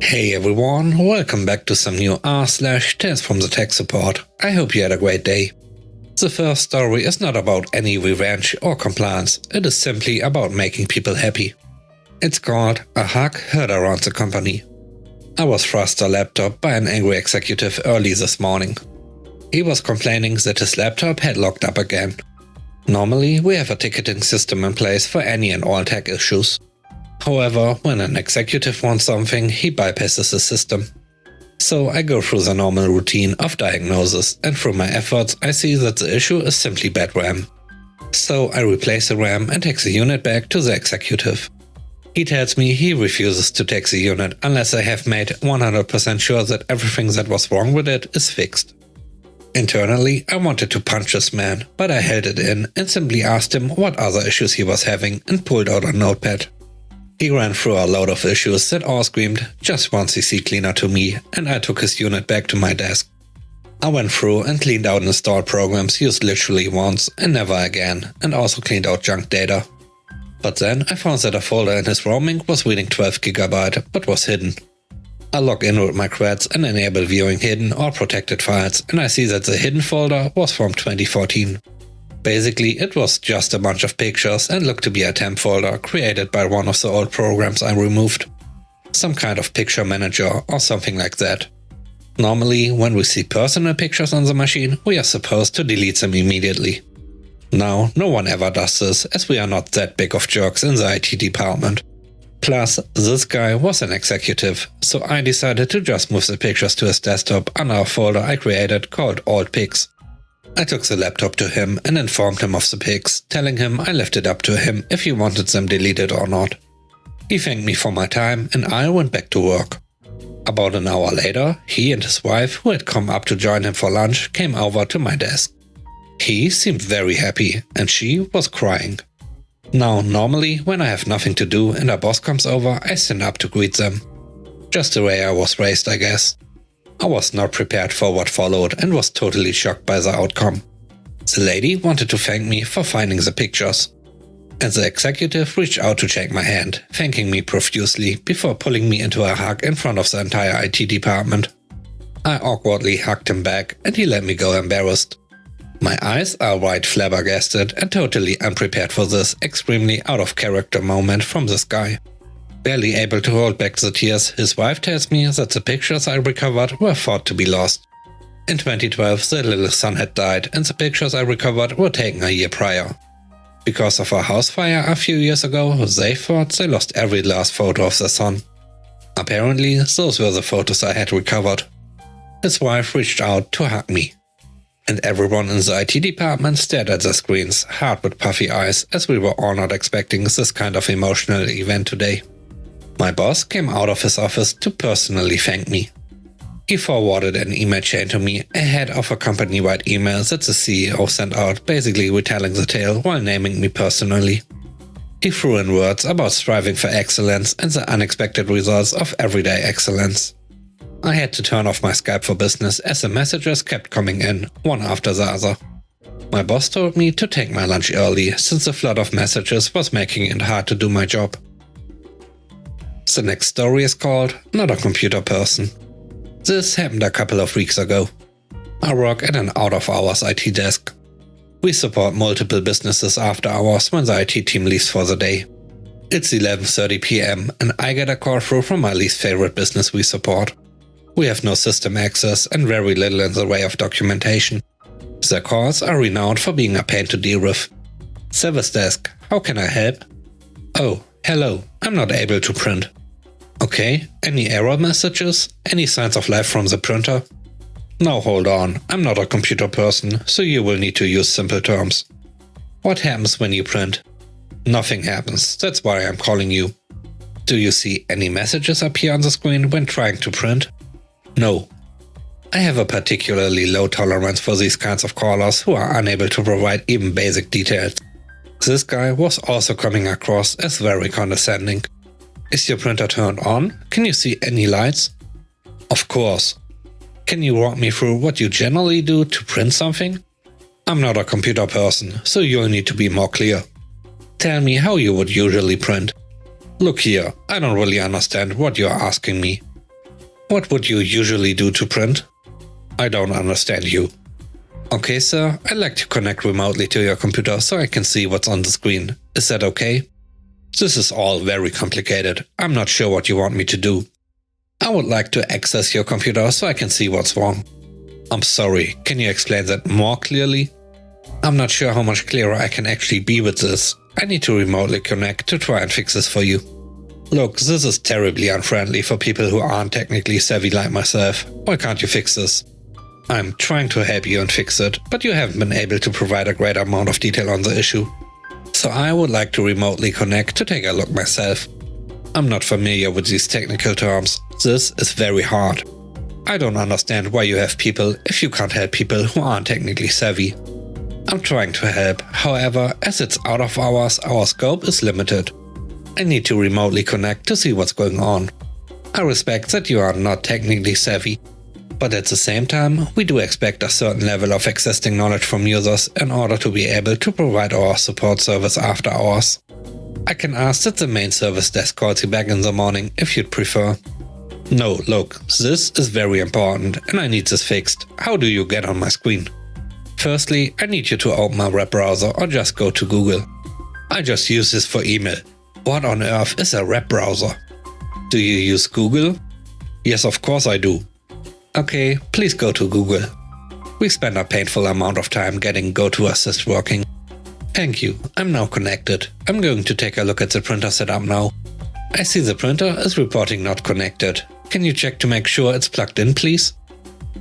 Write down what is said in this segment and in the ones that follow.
Hey everyone, welcome back to some new r/Tales from the Tech Support. I hope you had a great day. The first story is not about any revenge or compliance, it is simply about making people happy. It's called A Hug Heard Around the Company. I was thrust a laptop by an angry executive early this morning. He was complaining that his laptop had locked up again. Normally, we have a ticketing system in place for any and all tech issues. However, when an executive wants something, he bypasses the system. So I go through the normal routine of diagnosis, and through my efforts I see that the issue is simply bad RAM. So I replace the RAM and take the unit back to the executive. He tells me he refuses to take the unit unless I have made 100% sure that everything that was wrong with it is fixed. Internally, I wanted to punch this man, but I held it in and simply asked him what other issues he was having and pulled out a notepad. He ran through a load of issues that all screamed just one CC cleaner to me, and I took his unit back to my desk. I went through and cleaned out installed programs used literally once and never again, and also cleaned out junk data. But then I found that a folder in his roaming was reading 12 GB but was hidden. I log in with my creds and enable viewing hidden or protected files, and I see that the hidden folder was from 2014. Basically, it was just a bunch of pictures and looked to be a temp folder created by one of the old programs I removed. Some kind of picture manager or something like that. Normally, when we see personal pictures on the machine, we are supposed to delete them immediately. Now, no one ever does this, as we are not that big of jerks in the IT department. Plus, this guy was an executive, so I decided to just move the pictures to his desktop under a folder I created called Old Pics. I took the laptop to him and informed him of the pics, telling him I left it up to him if he wanted them deleted or not. He thanked me for my time and I went back to work. About an hour later, he and his wife, who had come up to join him for lunch, came over to my desk. He seemed very happy and she was crying. Now, normally, when I have nothing to do and a boss comes over, I stand up to greet them. Just the way I was raised, I guess. I was not prepared for what followed and was totally shocked by the outcome. The lady wanted to thank me for finding the pictures. And the executive reached out to shake my hand, thanking me profusely before pulling me into a hug in front of the entire IT department. I awkwardly hugged him back and he let me go embarrassed. My eyes are wide flabbergasted and totally unprepared for this extremely out of character moment from this guy. Barely able to hold back the tears, his wife tells me that the pictures I recovered were thought to be lost. In 2012 their little son had died and the pictures I recovered were taken a year prior. Because of a house fire a few years ago, they thought they lost every last photo of their son. Apparently, those were the photos I had recovered. His wife reached out to hug me. And everyone in the IT department stared at their screens, hard with puffy eyes, as we were all not expecting this kind of emotional event today. My boss came out of his office to personally thank me. He forwarded an email chain to me ahead of a company-wide email that the CEO sent out, basically retelling the tale while naming me personally. He threw in words about striving for excellence and the unexpected results of everyday excellence. I had to turn off my Skype for Business as the messages kept coming in, one after the other. My boss told me to take my lunch early since the flood of messages was making it hard to do my job. The next story is called Not a Computer Person. This happened a couple of weeks ago. I work at an out-of-hours IT desk. We support multiple businesses after hours when the IT team leaves for the day. It's 11:30 PM and I get a call through from my least favorite business we support. We have no system access and very little in the way of documentation. Their calls are renowned for being a pain to deal with. Service desk, how can I help? Oh, hello, I'm not able to print. Okay, any error messages? Any signs of life from the printer? Now hold on, I'm not a computer person, so you will need to use simple terms. What happens when you print? Nothing happens, that's why I'm calling you. Do you see any messages appear on the screen when trying to print? No. I have a particularly low tolerance for these kinds of callers who are unable to provide even basic details. This guy was also coming across as very condescending. Is your printer turned on? Can you see any lights? Of course. Can you walk me through what you generally do to print something? I'm not a computer person, so you'll need to be more clear. Tell me how you would usually print. Look here, I don't really understand what you're asking me. What would you usually do to print? I don't understand you. Okay, sir, I'd like to connect remotely to your computer so I can see what's on the screen. Is that okay? This is all very complicated. I'm not sure what you want me to do. I would like to access your computer so I can see what's wrong. I'm sorry, can you explain that more clearly? I'm not sure how much clearer I can actually be with this. I need to remotely connect to try and fix this for you. Look, this is terribly unfriendly for people who aren't technically savvy like myself. Why can't you fix this? I'm trying to help you and fix it, but you haven't been able to provide a great amount of detail on the issue. So I would like to remotely connect to take a look myself. I'm not familiar with these technical terms. This is very hard. I don't understand why you have people if you can't help people who aren't technically savvy. I'm trying to help, however, as it's out of hours, our scope is limited. I need to remotely connect to see what's going on. I respect that you are not technically savvy, but at the same time, we do expect a certain level of existing knowledge from users in order to be able to provide our support service after hours. I can ask that the main service desk calls you back in the morning if you'd prefer. No, look, this is very important and I need this fixed. How do you get on my screen? Firstly, I need you to open my web browser or just go to Google. I just use this for email. What on earth is a web browser? Do you use Google? Yes, of course I do. Okay, please go to Google. We spend a painful amount of time getting GoToAssist working. Thank you, I'm now connected. I'm going to take a look at the printer setup now. I see the printer is reporting not connected. Can you check to make sure it's plugged in, please?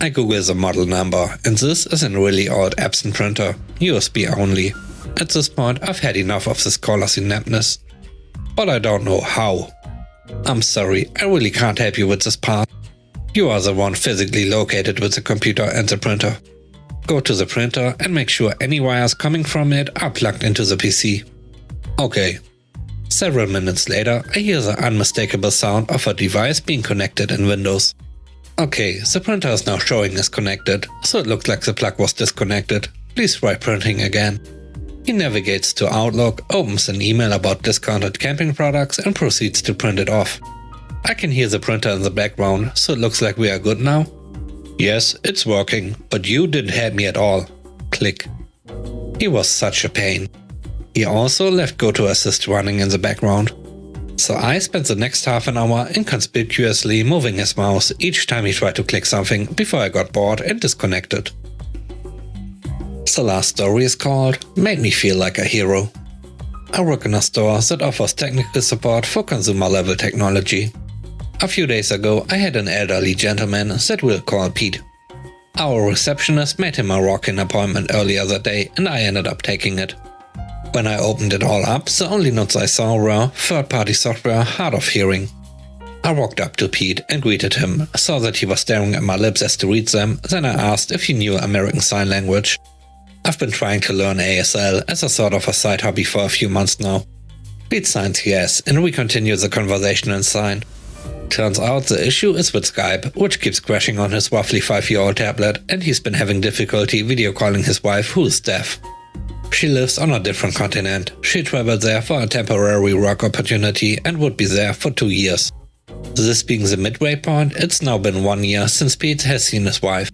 I Google the model number, and this is a really old Epson printer, USB only. At this point, I've had enough of this caller's ineptness. But I don't know how. I'm sorry, I really can't help you with this part. You are the one physically located with the computer and the printer. Go to the printer and make sure any wires coming from it are plugged into the PC. Okay. Several minutes later, I hear the unmistakable sound of a device being connected in Windows. Okay, the printer is now showing as connected, so it looks like the plug was disconnected. Please try printing again. He navigates to Outlook, opens an email about discounted camping products and proceeds to print it off. I can hear the printer in the background, so it looks like we are good now. Yes, it's working, but you didn't help me at all. Click. He was such a pain. He also left GoToAssist running in the background. So I spent the next half an hour inconspicuously moving his mouse each time he tried to click something before I got bored and disconnected. The last story is called Made Me Feel Like a Hero. I work in a store that offers technical support for consumer level technology. A few days ago I had an elderly gentleman that we'll call Pete. Our receptionist made him a walk-in appointment earlier that day and I ended up taking it. When I opened it all up, the only notes I saw were third-party software hard of hearing. I walked up to Pete and greeted him, saw that he was staring at my lips as to read them, then I asked if he knew American Sign Language. I've been trying to learn ASL as a sort of a side hobby for a few months now. Pete signs yes, and we continue the conversation in Sign. Turns out the issue is with Skype, which keeps crashing on his roughly 5-year-old tablet, and he's been having difficulty video calling his wife, who is deaf. She lives on a different continent. She traveled there for a temporary work opportunity and would be there for 2 years. This being the midway point, it's now been 1 year since Pete has seen his wife.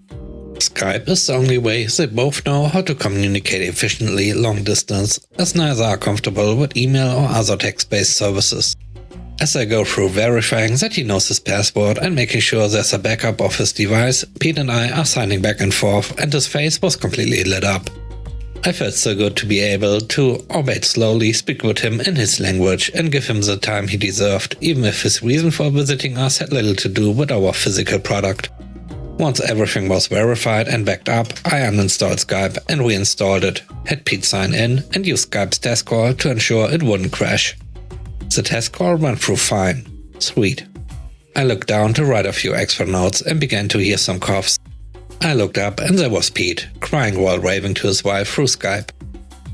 Skype is the only way they both know how to communicate efficiently long distance, as neither are comfortable with email or other text-based services. As I go through verifying that he knows his password and making sure there's a backup of his device, Pete and I are signing back and forth and his face was completely lit up. I felt so good to be able to, albeit slowly, speak with him in his language and give him the time he deserved, even if his reason for visiting us had little to do with our physical product. Once everything was verified and backed up, I uninstalled Skype and reinstalled it, had Pete sign in and used Skype's test call to ensure it wouldn't crash. The test call went through fine. Sweet. I looked down to write a few extra notes and began to hear some coughs. I looked up and there was Pete, crying while raving to his wife through Skype.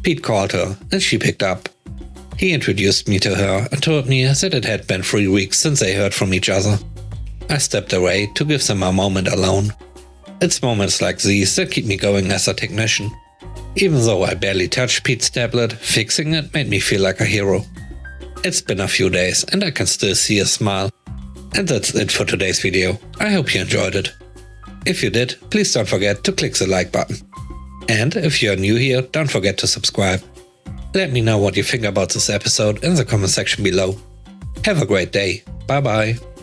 Pete called her and she picked up. He introduced me to her and told me that it had been 3 weeks since they heard from each other. I stepped away to give them a moment alone. It's moments like these that keep me going as a technician. Even though I barely touched Pete's tablet, fixing it made me feel like a hero. It's been a few days and I can still see his smile. And that's it for today's video. I hope you enjoyed it. If you did, please don't forget to click the like button. And if you're new here, don't forget to subscribe. Let me know what you think about this episode in the comment section below. Have a great day. Bye bye.